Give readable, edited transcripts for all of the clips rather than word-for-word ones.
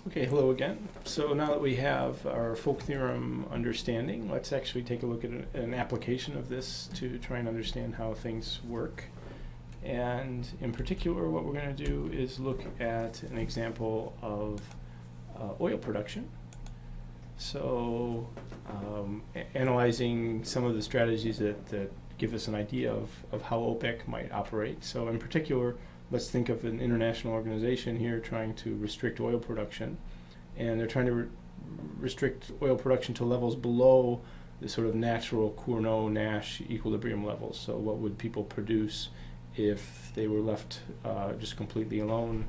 Okay, hello again. So now that we have our folk theorem understanding, let's actually take a look at an application of this to try and understand how things work. And in particular, what we're going to do is look at an example of oil production. So analyzing some of the strategies that give us an idea of how OPEC might operate. So in particular, let's think of an international organization here trying to restrict oil production. And they're trying to restrict oil production to levels below the sort of natural Cournot-Nash equilibrium levels. So what would people produce if they were left just completely alone,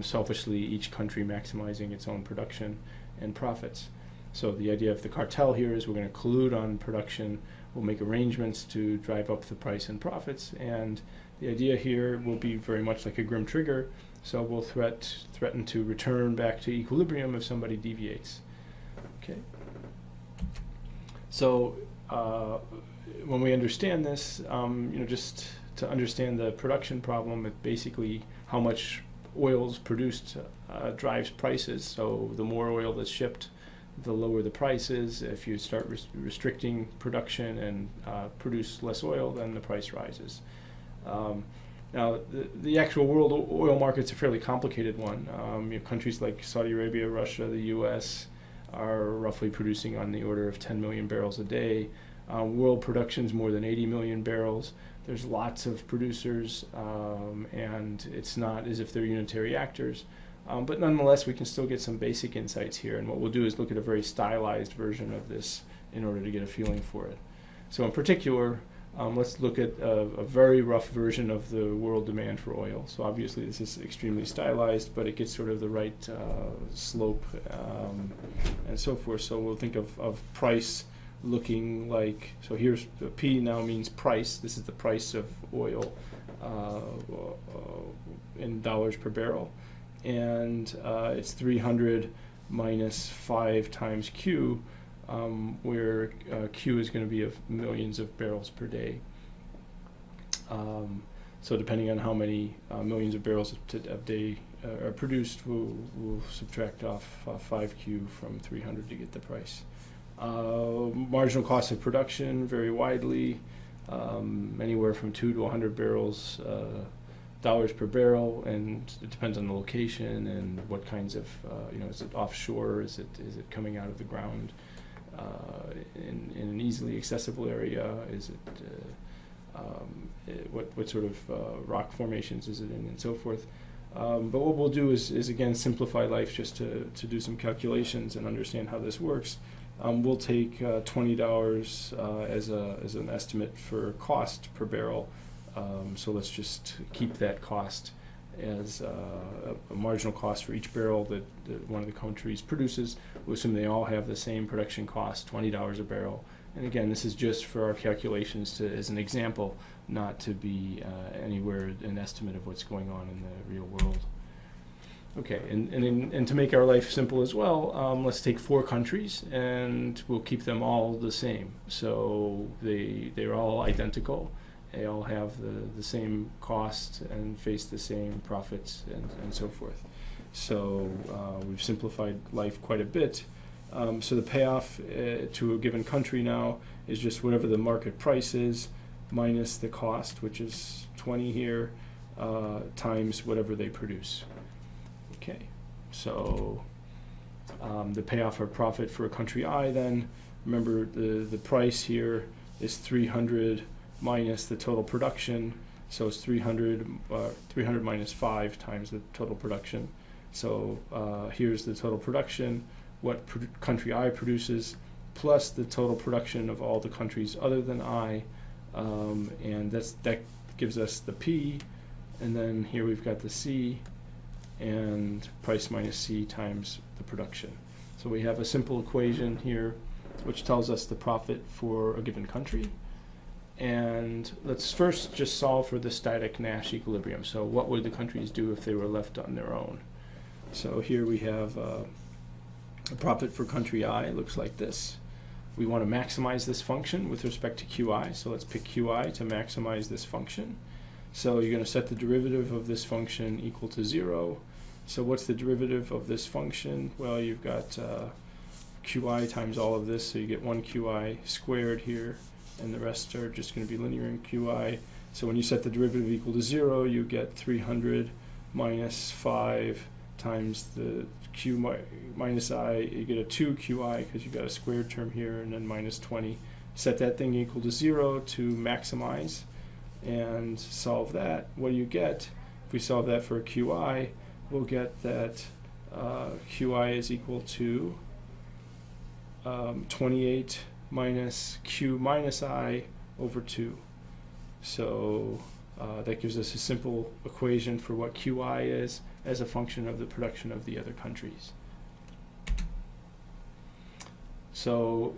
selfishly, each country maximizing its own production and profits? So the idea of the cartel here is we're going to collude on production, we'll make arrangements to drive up the price and profits, and the idea here will be very much like a grim trigger, so we'll threaten to return back to equilibrium if somebody deviates. Okay. So when we understand this, just to understand the production problem, it basically how much oil is produced drives prices. So the more oil that's shipped, the lower the price is. If you start restricting production and produce less oil, then the price rises. Now, the actual world oil market's a fairly complicated one. Countries like Saudi Arabia, Russia, the U.S. are roughly producing on the order of 10 million barrels a day. World production's more than 80 million barrels. There's lots of producers, and it's not as if they're unitary actors. But nonetheless, we can still get some basic insights here. And what we'll do is look at a very stylized version of this in order to get a feeling for it. So in particular, let's look at a very rough version of the world demand for oil. So obviously this is extremely stylized, but it gets sort of the right slope and so forth. So we'll think of price looking like, so here's P now means price. This is the price of oil in dollars per barrel. And it's 300 minus 5 times Q, where Q is going to be of millions of barrels per day. So depending on how many millions of barrels a day are produced, we'll subtract off 5Q from 300 to get the price. Marginal cost of production vary widely, anywhere from 2 to 100 dollars per barrel, and it depends on the location and what kinds of, is it offshore, is it coming out of the ground in an easily accessible area, is it what sort of rock formations is it in, and so forth. But what we'll do is again simplify life just to do some calculations and understand how this works. We'll take $20 as an estimate for cost per barrel. So let's just keep that cost as a marginal cost for each barrel that one of the countries produces. We'll assume they all have the same production cost, $20 a barrel. And again, this is just for our calculations as an example, not to be anywhere an estimate of what's going on in the real world. Okay, and to make our life simple as well, let's take 4 countries and we'll keep them all the same. So they're all identical. They all have the same cost and face the same profits and so forth. So we've simplified life quite a bit. So the payoff to a given country now is just whatever the market price is minus the cost, which is 20 here, times whatever they produce. Okay, so the payoff or profit for a country I then, remember the price here is 300 minus the total production, so it's 300 minus 5 times the total production. So here's the total production, what country I produces, plus the total production of all the countries other than I, and that gives us the P, and then here we've got the C, and price minus C times the production. So we have a simple equation here which tells us the profit for a given country. And let's first just solve for the static Nash equilibrium. So what would the countries do if they were left on their own? So here we have a profit for country I, looks like this. We want to maximize this function with respect to QI, so let's pick QI to maximize this function. So you're going to set the derivative of this function equal to 0. So what's the derivative of this function? Well, you've got qi times all of this, so you get 1 qi squared here, and the rest are just going to be linear in qi. So when you set the derivative equal to 0, you get 300 minus 5 times the q minus I. You get a 2 qi because you got a squared term here, and then minus 20. Set that thing equal to 0 to maximize and solve that. What do you get? If we solve that for qi, we'll get that qi is equal to 28 minus q minus I over 2. So that gives us a simple equation for what qi is as a function of the production of the other countries. So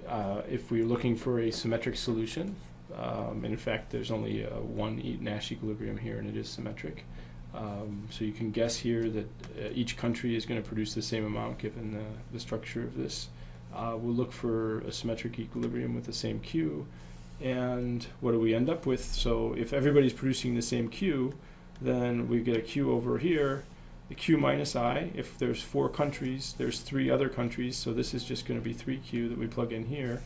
if we're looking for a symmetric solution, and in fact there's only one Nash equilibrium here and it is symmetric, so you can guess here that each country is going to produce the same amount given the structure of this. We'll look for a symmetric equilibrium with the same Q, and what do we end up with? So if everybody's producing the same Q, then we get a Q over here, the Q minus I. If there's 4 countries, there's 3 other countries, so this is just going to be 3Q that we plug in here.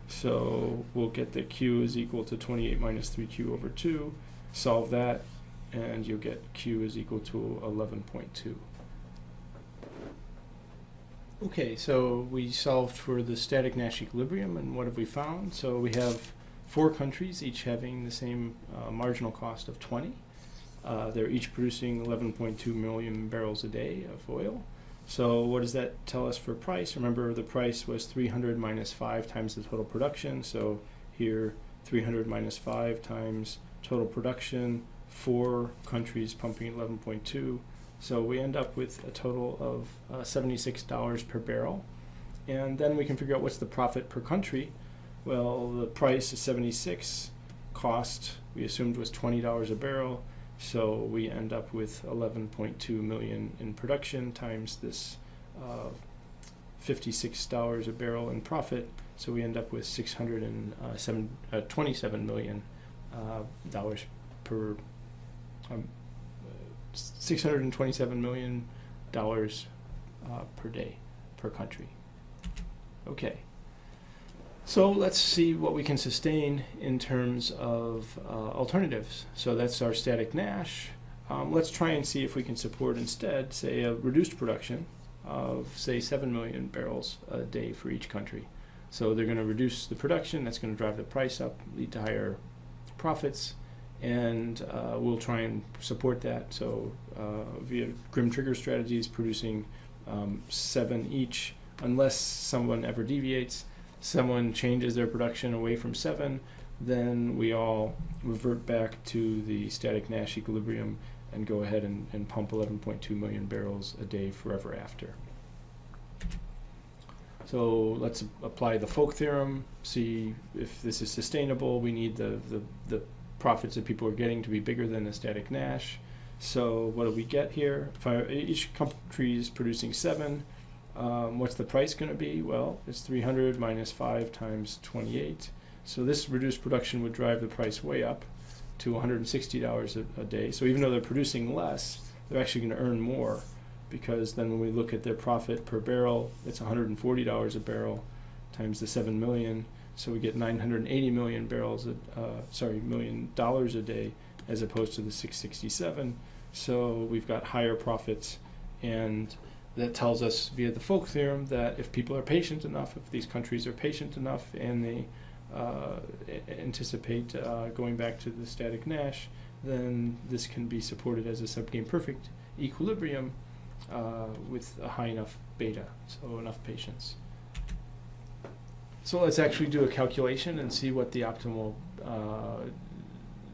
So we'll get that Q is equal to 28 minus 3Q over 2. Solve that, and you'll get Q is equal to 11.2. Okay, so we solved for the static Nash equilibrium, and what have we found? So we have 4 countries, each having the same marginal cost of 20. They're each producing 11.2 million barrels a day of oil. So what does that tell us for price? Remember, the price was 300 minus 5 times the total production. So here, 300 minus 5 times total production, 4 countries pumping 11.2. So we end up with a total of $76 per barrel. And then we can figure out what's the profit per country. Well, the price is 76. Cost, we assumed, was $20 a barrel. So we end up with 11.2 million in production times this $56 a barrel in profit. So we end up with $27 million per $627 million per day per country. Okay. So let's see what we can sustain in terms of alternatives. So that's our static Nash. Let's try and see if we can support instead, say, a reduced production of, say, 7 million barrels a day for each country. So they're going to reduce the production. That's going to drive the price up, lead to higher profits, and we'll try and support that. So via grim trigger strategies, producing 7 each, unless someone ever deviates. Someone changes their production away from 7, then we all revert back to the static Nash equilibrium and go ahead and pump 11.2 million barrels a day forever after. So let's apply the Folk theorem, see if this is sustainable. We need the profits that people are getting to be bigger than the static Nash. So what do we get here? If each country is producing 7, what's the price going to be? Well, it's 300 minus 5 times 28. So this reduced production would drive the price way up to $160 a day. So even though they're producing less, they're actually going to earn more, because then when we look at their profit per barrel, it's $140 a barrel times the 7 million. So we get 980 million barrels, million dollars a day, as opposed to the 667. So we've got higher profits, and that tells us via the Folk theorem that if people are patient enough, if these countries are patient enough, and they anticipate going back to the static Nash, then this can be supported as a subgame perfect equilibrium with a high enough beta, so enough patience. So let's actually do a calculation and see what the optimal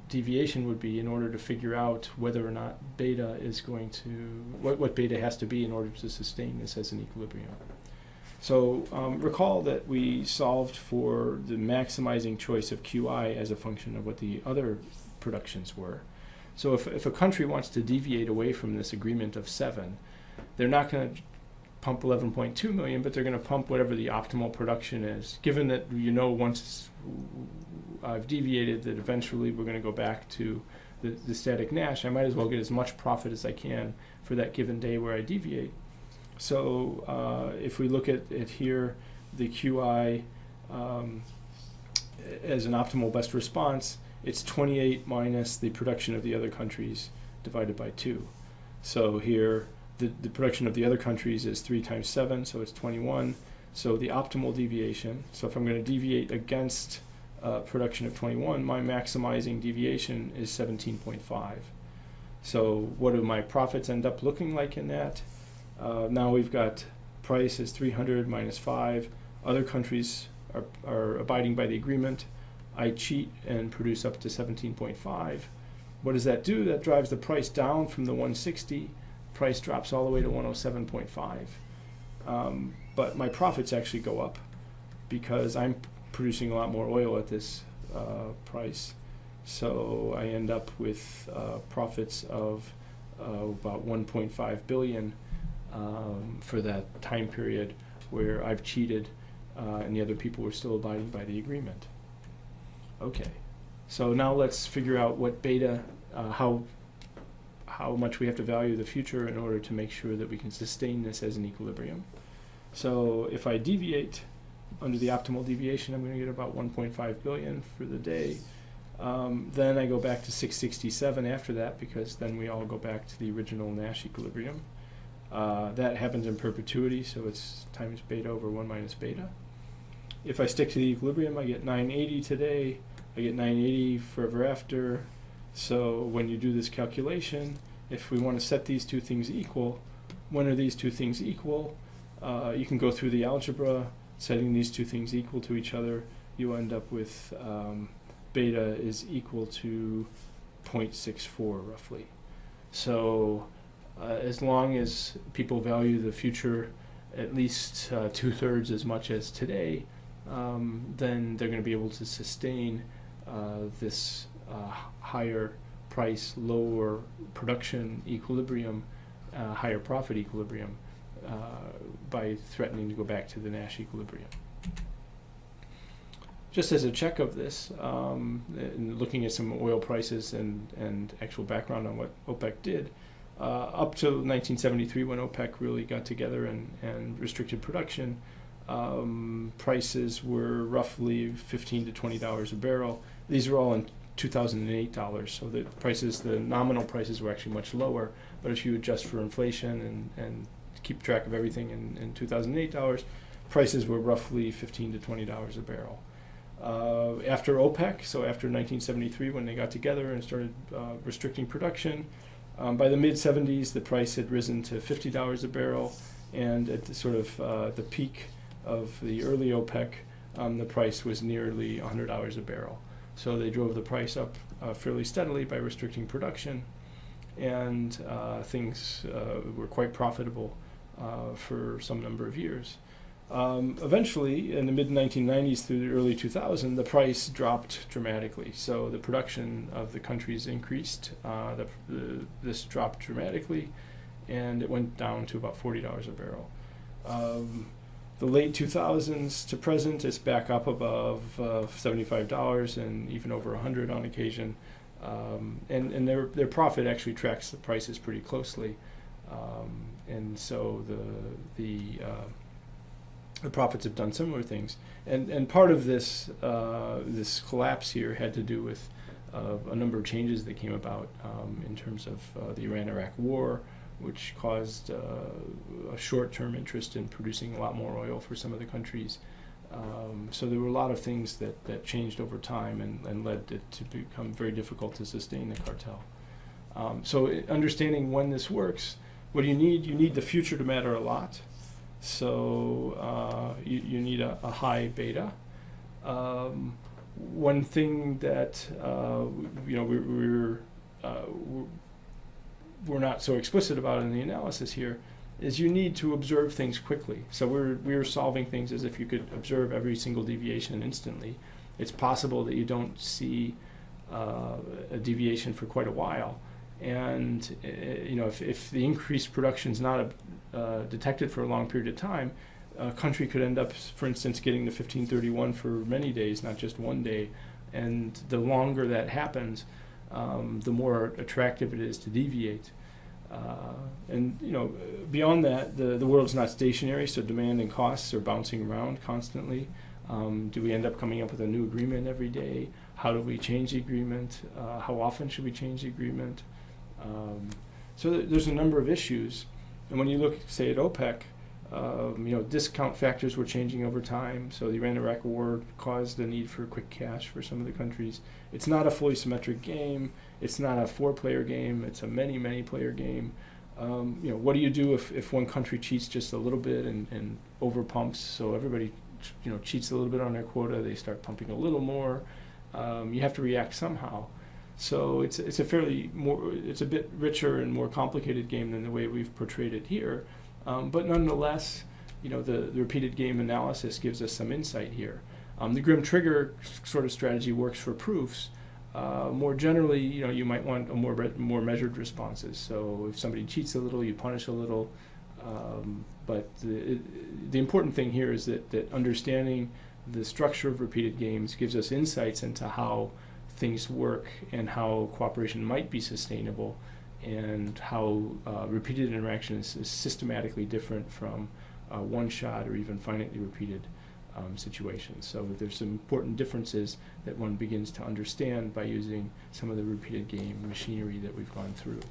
deviation would be in order to figure out whether or not beta is going to, what beta has to be in order to sustain this as an equilibrium. So recall that we solved for the maximizing choice of QI as a function of what the other productions were. So if a country wants to deviate away from this agreement of 7, they're not going to pump 11.2 million, but they're going to pump whatever the optimal production is, given that, you know, once I've deviated, that eventually we're going to go back to the static Nash, I might as well get as much profit as I can for that given day where I deviate. So if we look at it here, the QI as an optimal best response, it's 28 minus the production of the other countries divided by 2. So here, the production of the other countries is 3 times 7, so it's 21. So the optimal deviation, so if I'm going to deviate against production of 21, my maximizing deviation is 17.5. So what do my profits end up looking like in that? Now we've got price is 300 minus 5. Other countries are abiding by the agreement. I cheat and produce up to 17.5. What does that do? That drives the price down from the 160. Price drops all the way to 107.5. But my profits actually go up because I'm producing a lot more oil at this price. So I end up with profits of about 1.5 billion for that time period where I've cheated and the other people were still abiding by the agreement. Okay, so now let's figure out what beta, how much we have to value the future in order to make sure that we can sustain this as an equilibrium. So if I deviate under the optimal deviation, I'm going to get about 1.5 billion for the day. Then I go back to 667 after that, because then we all go back to the original Nash equilibrium. That happens in perpetuity, so it's times beta over 1 minus beta. If I stick to the equilibrium, I get 980 today, I get 980 forever after. So when you do this calculation, if we want to set these two things equal, when are these two things equal? You can go through the algebra, setting these two things equal to each other. You end up with beta is equal to 0.64 roughly. So as long as people value the future at least 2/3 as much as today, then they're going to be able to sustain this higher price, lower production equilibrium, higher profit equilibrium by threatening to go back to the Nash equilibrium. Just as a check of this, and looking at some oil prices and actual background on what OPEC did, up to 1973 when OPEC really got together and restricted production, prices were roughly $15 to $20 a barrel. These are all in 2008 dollars, so the prices, the nominal prices were actually much lower, but if you adjust for inflation and keep track of everything in 2008 dollars, prices were roughly $15 to $20 a barrel. After OPEC, so after 1973 when they got together and started restricting production, by the mid-70s the price had risen to $50 a barrel, and at the sort of the peak of the early OPEC, the price was nearly $100 a barrel. So they drove the price up fairly steadily by restricting production, and things were quite profitable for some number of years. Eventually, in the mid-1990s through the early 2000s, the price dropped dramatically. So the production of the countries increased. This dropped dramatically, and it went down to about $40 a barrel. The late 2000s to present, it's back up above $75 and even over $100 on occasion. And their profit actually tracks the prices pretty closely. And so the profits have done similar things. And part of this this collapse here had to do with a number of changes that came about in terms of the Iran-Iraq war, which caused a short-term interest in producing a lot more oil for some of the countries. So there were a lot of things that changed over time and led it to become very difficult to sustain the cartel. So understanding when this works, what do you need? You need the future to matter a lot. So you need a high beta. One thing that we're not so explicit about in the analysis here is you need to observe things quickly. So we're solving things as if you could observe every single deviation instantly. It's possible that you don't see a deviation for quite a while, and if the increased production is not detected for a long period of time, a country could end up, for instance, getting to 1531 for many days, not just one day. And the longer that happens, the more attractive it is to deviate. And beyond that, the world's not stationary, so demand and costs are bouncing around constantly. Do we end up coming up with a new agreement every day? How do we change the agreement? How often should we change the agreement? So there's a number of issues. And when you look, say, at OPEC, discount factors were changing over time. So the Iran-Iraq war caused the need for quick cash for some of the countries. It's not a fully symmetric game. It's not a 4-player game. It's a many-player game. What do you do if one country cheats just a little bit and over pumps? So everybody, cheats a little bit on their quota. They start pumping a little more. You have to react somehow. So it's a bit richer and more complicated game than the way we've portrayed it here. But nonetheless, the repeated game analysis gives us some insight here. The grim trigger sort of strategy works for proofs. More generally, you might want more measured responses. So if somebody cheats a little, you punish a little. But the important thing here is that understanding the structure of repeated games gives us insights into how things work and how cooperation might be sustainable, and how repeated interaction is systematically different from one-shot or even finitely repeated situations. So there's some important differences that one begins to understand by using some of the repeated game machinery that we've gone through.